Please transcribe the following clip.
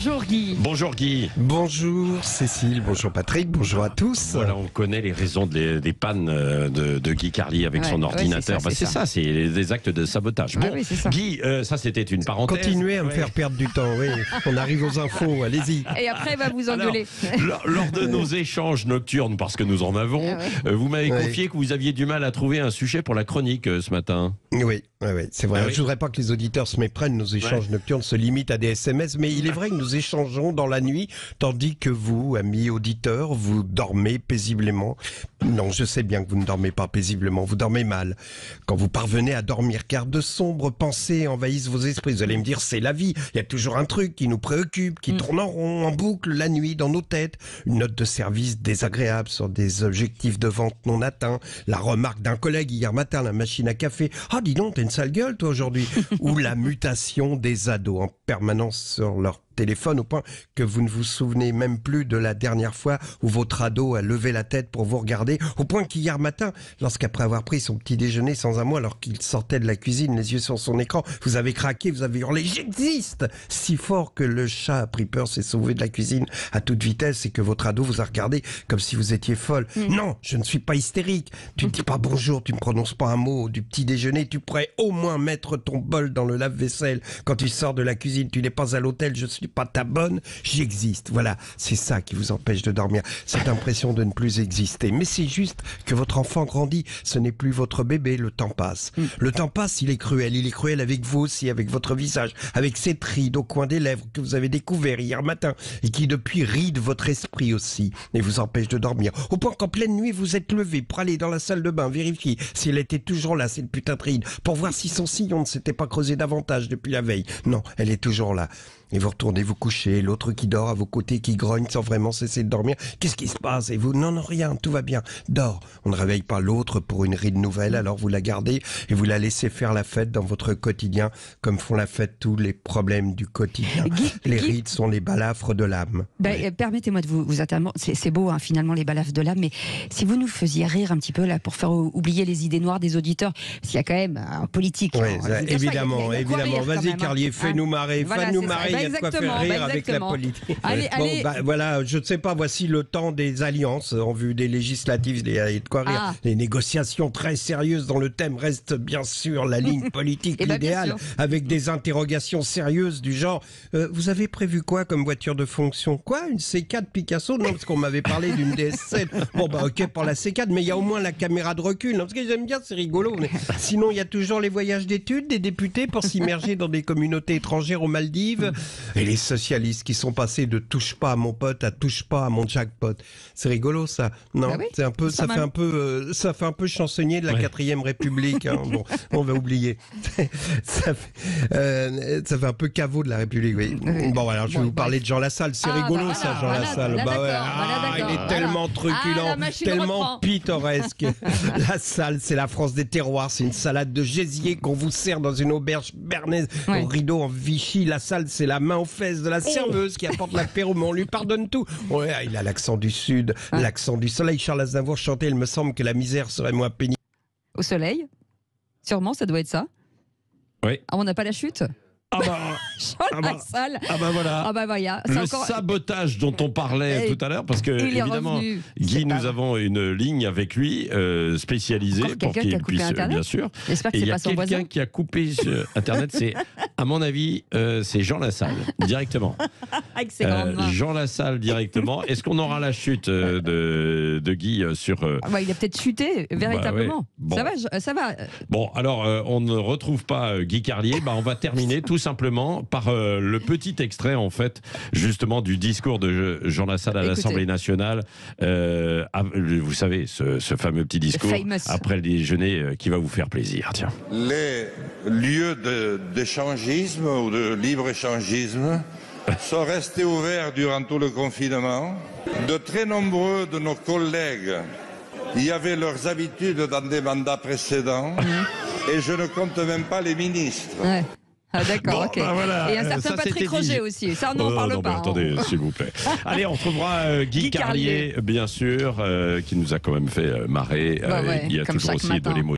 Bonjour Guy. Bonjour Guy. Bonjour Cécile, bonjour Patrick, bonjour à tous. Voilà, on connaît les raisons des pannes de Guy Carlier avec son ordinateur. c'est ça. C'est des actes de sabotage. Bon, c'est ça. Guy, ça c'était une parenthèse. Continuez à me faire perdre du temps, oui. On arrive aux infos, allez-y. Et après, il va vous engueuler. Lors de nos échanges nocturnes, parce que nous en avons, vous m'avez confié que vous aviez du mal à trouver un sujet pour la chronique ce matin. Oui, c'est vrai. Ah oui. Je voudrais pas que les auditeurs se méprennent. Nos échanges nocturnes se limitent à des SMS, mais il est vrai que nous échangeons dans la nuit, tandis que vous, amis auditeurs, vous dormez paisiblement. Non, je sais bien que vous ne dormez pas paisiblement, vous dormez mal. Quand vous parvenez à dormir, car de sombres pensées envahissent vos esprits. Vous allez me dire, c'est la vie. Il y a toujours un truc qui nous préoccupe, qui tourne en rond, en boucle, la nuit, dans nos têtes. Une note de service désagréable sur des objectifs de vente non atteints. La remarque d'un collègue hier matin, la machine à café. Ah, dis donc, t'as une sale gueule, toi, aujourd'hui. Ou la mutation des ados en permanence sur leur téléphone au point que vous ne vous souvenez même plus de la dernière fois où votre ado a levé la tête pour vous regarder, au point qu'hier matin, lorsqu'après avoir pris son petit déjeuner sans un mot, alors qu'il sortait de la cuisine, les yeux sur son écran, vous avez craqué, vous avez hurlé « J'existe !» si fort que le chat a pris peur, s'est sauvé de la cuisine à toute vitesse et que votre ado vous a regardé comme si vous étiez folle. Non, je ne suis pas hystérique. Tu ne dis pas bonjour, tu ne prononces pas un mot du petit déjeuner, tu pourrais au moins mettre ton bol dans le lave-vaisselle. Quand tu sors de la cuisine, tu n'es pas à l'hôtel, je suis pas ta bonne, j'existe. Voilà, c'est ça qui vous empêche de dormir, cette impression de ne plus exister. Mais c'est juste que votre enfant grandit, ce n'est plus votre bébé, le temps passe. Le temps passe, il est cruel avec vous aussi, avec votre visage, avec cette ride au coin des lèvres que vous avez découvert hier matin et qui depuis ride votre esprit aussi et vous empêche de dormir. Au point qu'en pleine nuit, vous êtes levé pour aller dans la salle de bain, vérifier si elle était toujours là, cette putain de ride, pour voir si son sillon ne s'était pas creusé davantage depuis la veille. Non, elle est toujours là. Et vous retournez vous coucher, l'autre qui dort à vos côtés, qui grogne sans vraiment cesser de dormir. Qu'est-ce qui se passe? Et vous, non, rien, tout va bien. Dors. On ne réveille pas l'autre pour une ride nouvelle, alors vous la gardez et vous la laissez faire la fête dans votre quotidien, comme font la fête tous les problèmes du quotidien. Les rides sont les balafres de l'âme. Permettez-moi de vous interrompre. C'est beau, hein, finalement, les balafres de l'âme, mais si vous nous faisiez rire un petit peu, là, pour faire oublier les idées noires des auditeurs, parce qu'il y a quand même un politique. Oui, évidemment. Vas-y, Carlier, fais-nous marrer, fais-nous marrer. Il y a de quoi faire rire avec la politique. Allez. Voilà, je ne sais pas, voici le temps des alliances en vue des législatives, il y a de quoi rire. Les négociations très sérieuses dans le thème restent bien sûr la ligne politique l'idéal, avec des interrogations sérieuses du genre vous avez prévu quoi comme voiture de fonction? Quoi, une C4 Picasso? Non, parce qu'on m'avait parlé d'une DS7. Bon ok pour la C4, mais il y a au moins la caméra de recul. Non, parce que j'aime bien, c'est rigolo. Mais sinon, il y a toujours les voyages d'études des députés pour s'immerger dans des communautés étrangères aux Maldives. Et les socialistes qui sont passés de touche pas à mon pote à touche pas à mon jackpot. C'est rigolo ça, non? C'est un peu, ça fait un peu chansonnier de la 4ème République. Hein. Bon, on va oublier. ça fait un peu caveau de la République. Oui. Bon, alors je vais vous parler de Jean Lassalle. C'est rigolo ça, Jean Lassalle. Il est tellement truculent, tellement pittoresque. Lassalle, c'est la France des terroirs. C'est une salade de gésier qu'on vous sert dans une auberge bernaise au rideau en Vichy. Lassalle, c'est la main aux fesses de la serveuse qui apporte l'apéro, mais on lui pardonne tout. Ouais, il a l'accent du sud, l'accent du soleil. Charles Aznavour chantait, il me semble que la misère serait moins pénible. Au soleil? Sûrement, ça doit être ça. Oui. Ah, on n'a pas la chute? Voilà. Le sabotage dont on parlait tout à l'heure, parce que évidemment, Guy, nous avons une ligne avec lui spécialisée pour qu'il puisse, bien sûr. J'espère que et il y c'est a pas son voisin. quelqu'un qui a coupé Internet. C'est, à mon avis, c'est Jean Lassalle directement. Jean Lassalle directement. Est-ce qu'on aura la chute de Guy sur il a peut-être chuté véritablement. Bon. Ça va. Bon, alors on ne retrouve pas Guy Carlier. On va terminer tout simplement par le petit extrait, en fait, justement, du discours de Jean Lassalle à l'Assemblée nationale. Vous savez, ce fameux petit discours après le déjeuner qui va vous faire plaisir. Tiens. Les lieux d'échangisme ou de libre-échangisme sont restés ouverts durant tout le confinement. De très nombreux de nos collègues y avaient leurs habitudes dans des mandats précédents. Et je ne compte même pas les ministres. D'accord, ok. Voilà, et un certain Patrick Roger aussi. Ça, on n'en parle pas. Attendez, s'il vous plaît. Allez, on retrouvera Guy Carlier, bien sûr, qui nous a quand même fait marrer. Il y a toujours aussi de l'émotion.